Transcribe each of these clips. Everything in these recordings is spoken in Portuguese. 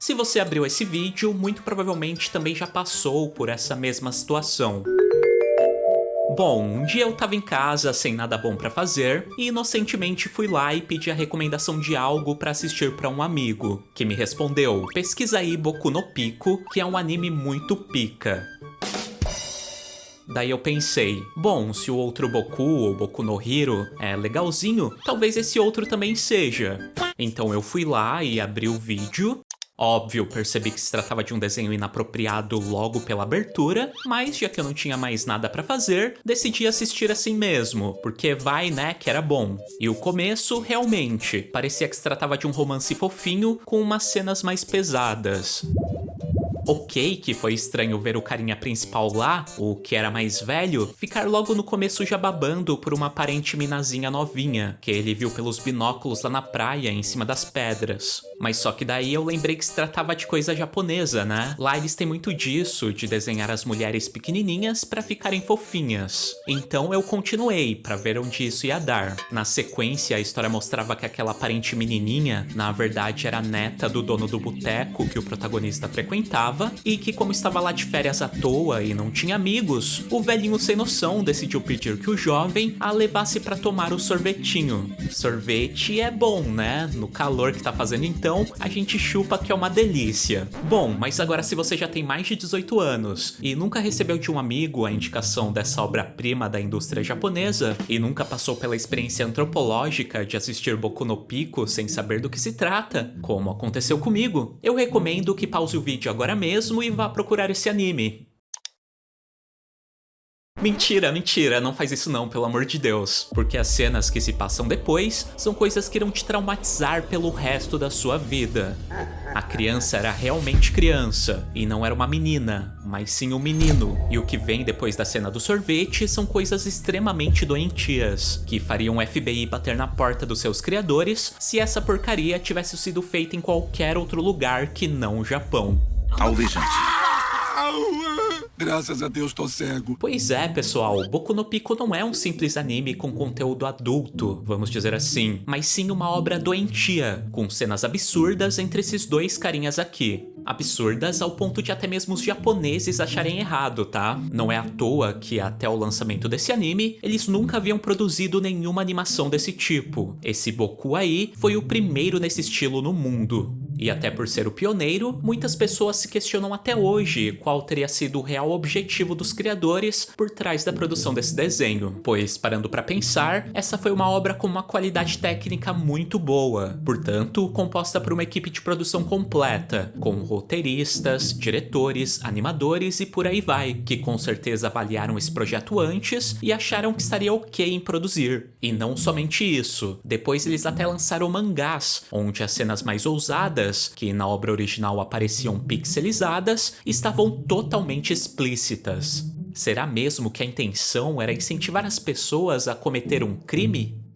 Se você abriu esse vídeo, muito provavelmente também já passou por essa mesma situação. Bom, um dia eu tava em casa sem nada bom pra fazer e inocentemente fui lá e pedi a recomendação de algo pra assistir pra um amigo, que me respondeu: pesquisa aí Boku no Pico, que é um anime muito pica. Daí eu pensei, bom, se o outro Boku ou Boku no Hero é legalzinho, talvez esse outro também seja. Então eu fui lá e abri o vídeo. Óbvio, percebi que se tratava de um desenho inapropriado logo pela abertura, mas já que eu não tinha mais nada pra fazer, decidi assistir assim mesmo, porque vai, né, que era bom. E o começo, realmente, parecia que se tratava de um romance fofinho com umas cenas mais pesadas. Ok que foi estranho ver o carinha principal lá, o que era mais velho, ficar logo no começo já babando por uma aparente minazinha novinha, que ele viu pelos binóculos lá na praia, em cima das pedras. Mas só que daí eu lembrei que se tratava de coisa japonesa, né? Lá eles têm muito disso, de desenhar as mulheres pequenininhas pra ficarem fofinhas. Então eu continuei, pra ver onde isso ia dar. Na sequência, a história mostrava que aquela aparente menininha, na verdade era a neta do dono do boteco que o protagonista frequentava, e que, como estava lá de férias à toa e não tinha amigos, o velhinho sem noção decidiu pedir que o jovem a levasse pra tomar o sorvetinho. Sorvete é bom, né? No calor que tá fazendo então, a gente chupa que é uma delícia. Bom, mas agora se você já tem mais de 18 anos e nunca recebeu de um amigo a indicação dessa obra-prima da indústria japonesa e nunca passou pela experiência antropológica de assistir Boku no Pico sem saber do que se trata, como aconteceu comigo, eu recomendo que pause o vídeo agora mesmo e vá procurar esse anime. Mentira, não faz isso não, pelo amor de Deus. Porque as cenas que se passam depois são coisas que irão te traumatizar pelo resto da sua vida. A criança era realmente criança, e não era uma menina, mas sim um menino. E o que vem depois da cena do sorvete são coisas extremamente doentias, que fariam o FBI bater na porta dos seus criadores se essa porcaria tivesse sido feita em qualquer outro lugar que não o Japão. Alvejante. Graças a Deus tô cego. Pois é, pessoal, Boku no Pico não é um simples anime com conteúdo adulto, vamos dizer assim, mas sim uma obra doentia, com cenas absurdas entre esses dois carinhas aqui. Absurdas ao ponto de até mesmo os japoneses acharem errado, tá? Não é à toa que até o lançamento desse anime, eles nunca haviam produzido nenhuma animação desse tipo. Esse Boku aí foi o primeiro nesse estilo no mundo. E até por ser o pioneiro, muitas pessoas se questionam até hoje qual teria sido o real objetivo dos criadores por trás da produção desse desenho. Pois, parando pra pensar, essa foi uma obra com uma qualidade técnica muito boa, portanto, composta por uma equipe de produção completa, com roteiristas, diretores, animadores e por aí vai, que com certeza avaliaram esse projeto antes e acharam que estaria ok em produzir. E não somente isso, depois eles até lançaram mangás, onde as cenas mais ousadas, que na obra original apareciam pixelizadas, estavam totalmente explícitas. Será mesmo que a intenção era incentivar as pessoas a cometer um crime?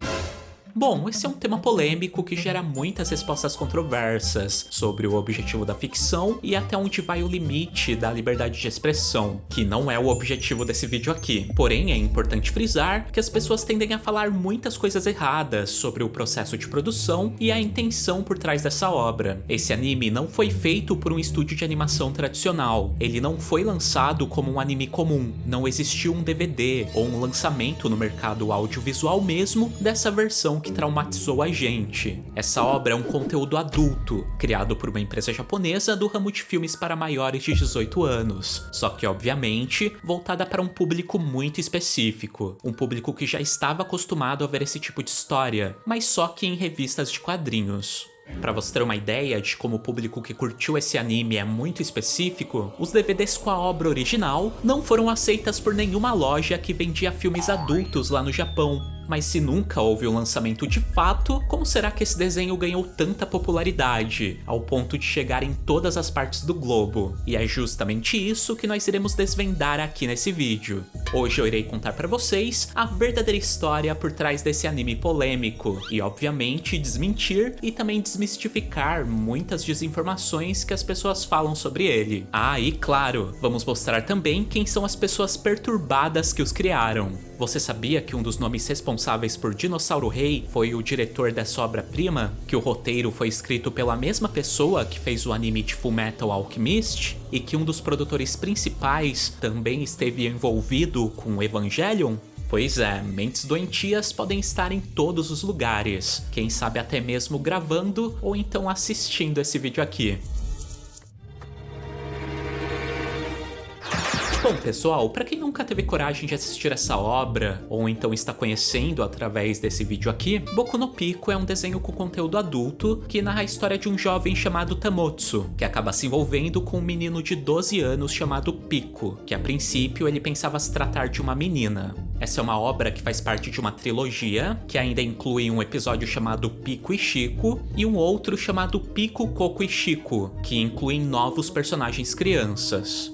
Bom, esse é um tema polêmico que gera muitas respostas controversas sobre o objetivo da ficção e até onde vai o limite da liberdade de expressão, que não é o objetivo desse vídeo aqui. Porém, é importante frisar que as pessoas tendem a falar muitas coisas erradas sobre o processo de produção e a intenção por trás dessa obra. Esse anime não foi feito por um estúdio de animação tradicional, ele não foi lançado como um anime comum, não existiu um DVD ou um lançamento no mercado audiovisual mesmo dessa versão que traumatizou a gente. Essa obra é um conteúdo adulto, criado por uma empresa japonesa do ramo de filmes para maiores de 18 anos, só que obviamente voltada para um público muito específico, um público que já estava acostumado a ver esse tipo de história, mas só que em revistas de quadrinhos. Pra você ter uma ideia de como o público que curtiu esse anime é muito específico, os DVDs com a obra original não foram aceitas por nenhuma loja que vendia filmes adultos lá no Japão. Mas se nunca houve um lançamento de fato, como será que esse desenho ganhou tanta popularidade, ao ponto de chegar em todas as partes do globo? E é justamente isso que nós iremos desvendar aqui nesse vídeo. Hoje eu irei contar pra vocês a verdadeira história por trás desse anime polêmico, e obviamente desmentir e também desmistificar muitas desinformações que as pessoas falam sobre ele. Ah, e claro, vamos mostrar também quem são as pessoas perturbadas que os criaram. Você sabia que um dos nomes responsáveis responsáveis por Dinossauro Rei foi o diretor dessa obra-prima, que o roteiro foi escrito pela mesma pessoa que fez o anime de Fullmetal Alchemist, e que um dos produtores principais também esteve envolvido com Evangelion? Pois é, mentes doentias podem estar em todos os lugares, quem sabe até mesmo gravando ou então assistindo esse vídeo aqui. Bom, pessoal, pra quem nunca teve coragem de assistir essa obra, ou então está conhecendo através desse vídeo aqui, Boku no Pico é um desenho com conteúdo adulto que narra a história de um jovem chamado Tamotsu, que acaba se envolvendo com um menino de 12 anos chamado Pico, que a princípio ele pensava se tratar de uma menina. Essa é uma obra que faz parte de uma trilogia, que ainda inclui um episódio chamado Pico e Chico, e um outro chamado Pico, Coco e Chico, que incluem novos personagens crianças.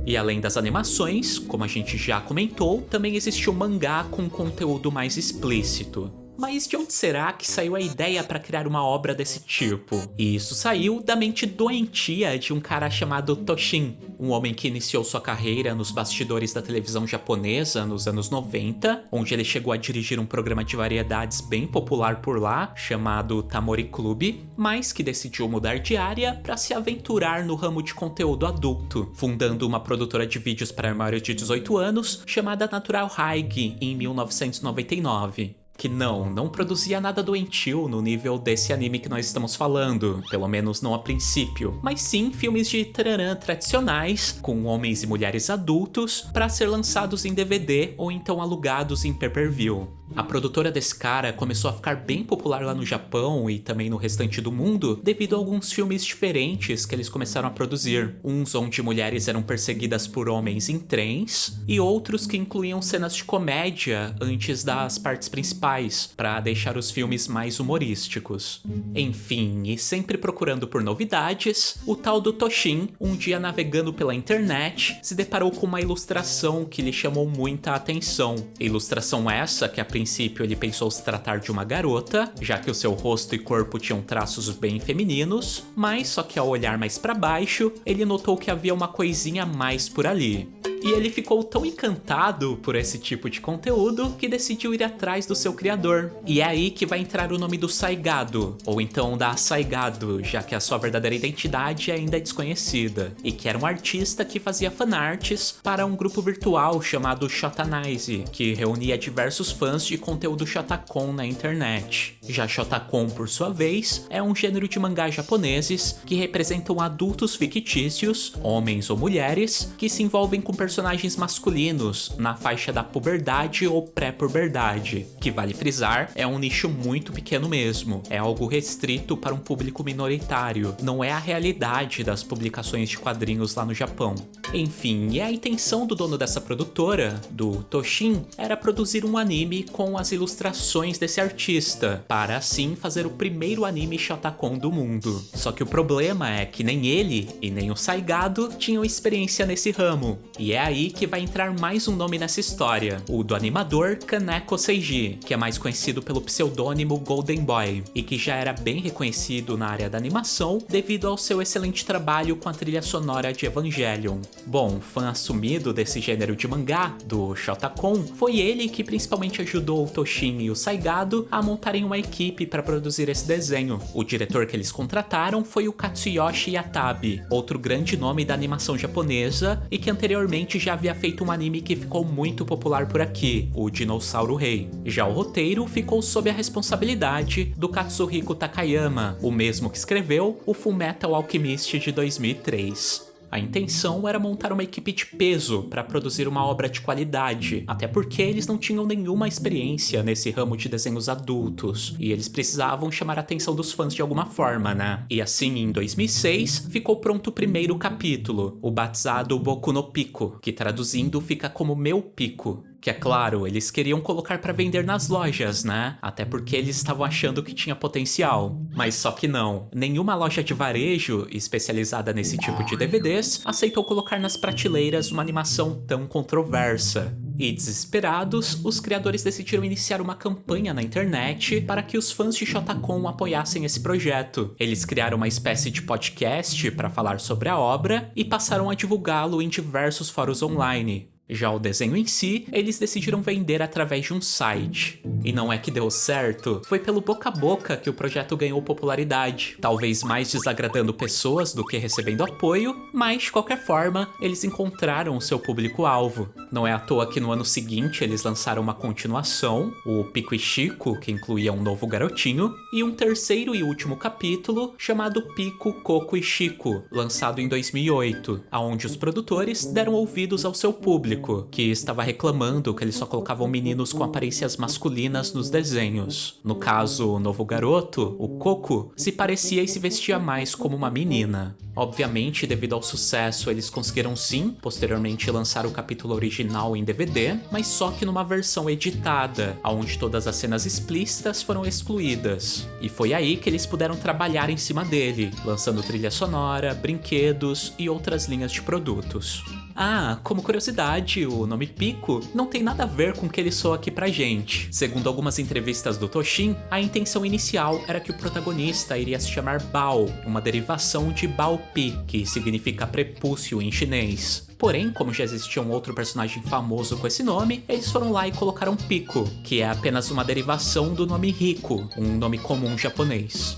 E além das animações, como a gente já comentou, também existe o mangá com conteúdo mais explícito. Mas de onde será que saiu a ideia para criar uma obra desse tipo? E isso saiu da mente doentia de um cara chamado Toshin, um homem que iniciou sua carreira nos bastidores da televisão japonesa nos anos 90, onde ele chegou a dirigir um programa de variedades bem popular por lá, chamado Tamori Club, mas que decidiu mudar de área para se aventurar no ramo de conteúdo adulto, fundando uma produtora de vídeos para maiores de 18 anos, chamada Natural High em 1999. Que não produzia nada doentio no nível desse anime que nós estamos falando, pelo menos não a princípio, mas sim filmes de tararã tradicionais, com homens e mulheres adultos, para ser lançados em DVD ou então alugados em pay-per-view. A produtora desse cara começou a ficar bem popular lá no Japão e também no restante do mundo devido a alguns filmes diferentes que eles começaram a produzir. Uns onde mulheres eram perseguidas por homens em trens e outros que incluíam cenas de comédia antes das partes principais, para deixar os filmes mais humorísticos. Enfim, e sempre procurando por novidades, o tal do Toshin, um dia navegando pela internet, se deparou com uma ilustração que lhe chamou muita atenção. Ilustração essa que a princípio ele pensou se tratar de uma garota, já que o seu rosto e corpo tinham traços bem femininos, mas só que ao olhar mais para baixo, ele notou que havia uma coisinha a mais por ali. E ele ficou tão encantado por esse tipo de conteúdo que decidiu ir atrás do seu criador. E é aí que vai entrar o nome do Saigado, ou então da Saigado, já que a sua verdadeira identidade ainda é desconhecida, e que era um artista que fazia fanarts para um grupo virtual chamado Shotanize, que reunia diversos fãs de conteúdo Shotacon na internet. Já Shotacon, por sua vez, é um gênero de mangás japoneses que representam adultos fictícios, homens ou mulheres, que se envolvem com personagens masculinos na faixa da puberdade ou pré-puberdade, que vale frisar, é um nicho muito pequeno mesmo, é algo restrito para um público minoritário, não é a realidade das publicações de quadrinhos lá no Japão. Enfim, e a intenção do dono dessa produtora, do Toshin, era produzir um anime com as ilustrações desse artista, para assim fazer o primeiro anime Shotacon do mundo. Só que o problema é que nem ele e nem o Saigado tinham experiência nesse ramo, e é aí que vai entrar mais um nome nessa história, o do animador Kaneko Seiji, que é mais conhecido pelo pseudônimo Golden Boy, e que já era bem reconhecido na área da animação devido ao seu excelente trabalho com a trilha sonora de Evangelion. Bom, fã assumido desse gênero de mangá, do Shotacon, foi ele que principalmente ajudou o Toshin e o Saigado a montarem uma equipe para produzir esse desenho. O diretor que eles contrataram foi o Katsuyoshi Yatabe, outro grande nome da animação japonesa e que anteriormente já havia feito um anime que ficou muito popular por aqui, o Dinossauro Rei. Já o roteiro ficou sob a responsabilidade do Katsuhiko Takayama, o mesmo que escreveu o Fullmetal Alchemist de 2003. A intenção era montar uma equipe de peso para produzir uma obra de qualidade, até porque eles não tinham nenhuma experiência nesse ramo de desenhos adultos, e eles precisavam chamar a atenção dos fãs de alguma forma, né? E assim, em 2006, ficou pronto o primeiro capítulo, o batizado Boku no Pico, que traduzindo fica como Meu Pico. Que é claro, eles queriam colocar para vender nas lojas, né? Até porque eles estavam achando que tinha potencial. Mas só que não. Nenhuma loja de varejo especializada nesse tipo de DVDs aceitou colocar nas prateleiras uma animação tão controversa. E desesperados, os criadores decidiram iniciar uma campanha na internet para que os fãs de Shotacon apoiassem esse projeto. Eles criaram uma espécie de podcast para falar sobre a obra e passaram a divulgá-lo em diversos fóruns online. Já o desenho em si, eles decidiram vender através de um site. E não é que deu certo, foi pelo boca a boca que o projeto ganhou popularidade. Talvez mais desagradando pessoas do que recebendo apoio, mas de qualquer forma, eles encontraram o seu público-alvo. Não é à toa que no ano seguinte eles lançaram uma continuação, o Pico e Chico, que incluía um novo garotinho, e um terceiro e último capítulo chamado Pico, Coco e Chico, lançado em 2008, onde os produtores deram ouvidos ao seu público, que estava reclamando que eles só colocavam meninos com aparências masculinas nos desenhos. No caso, o novo garoto, o Coco, se parecia e se vestia mais como uma menina. Obviamente, devido ao sucesso, eles conseguiram sim, posteriormente lançar o capítulo original em DVD, mas só que numa versão editada, onde todas as cenas explícitas foram excluídas. E foi aí que eles puderam trabalhar em cima dele, lançando trilha sonora, brinquedos e outras linhas de produtos. Ah, como curiosidade, o nome Pico não tem nada a ver com o que ele soa aqui pra gente. Segundo algumas entrevistas do Toshin, a intenção inicial era que o protagonista iria se chamar Bao, uma derivação de Bao Pi, que significa prepúcio em chinês. Porém, como já existia um outro personagem famoso com esse nome, eles foram lá e colocaram Pico, que é apenas uma derivação do nome Rico, um nome comum japonês.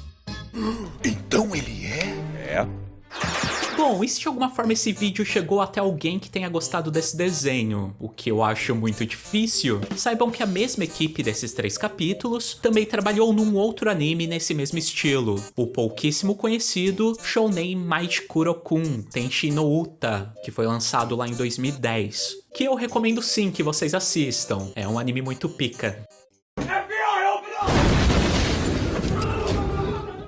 Então ele é? É. Bom, e se de alguma forma esse vídeo chegou até alguém que tenha gostado desse desenho, o que eu acho muito difícil, saibam que a mesma equipe desses 3 capítulos também trabalhou num outro anime nesse mesmo estilo, o pouquíssimo conhecido Shounen Maichikuro-kun Tenshi no Uta, que foi lançado lá em 2010. Que eu recomendo sim que vocês assistam, é um anime muito pica.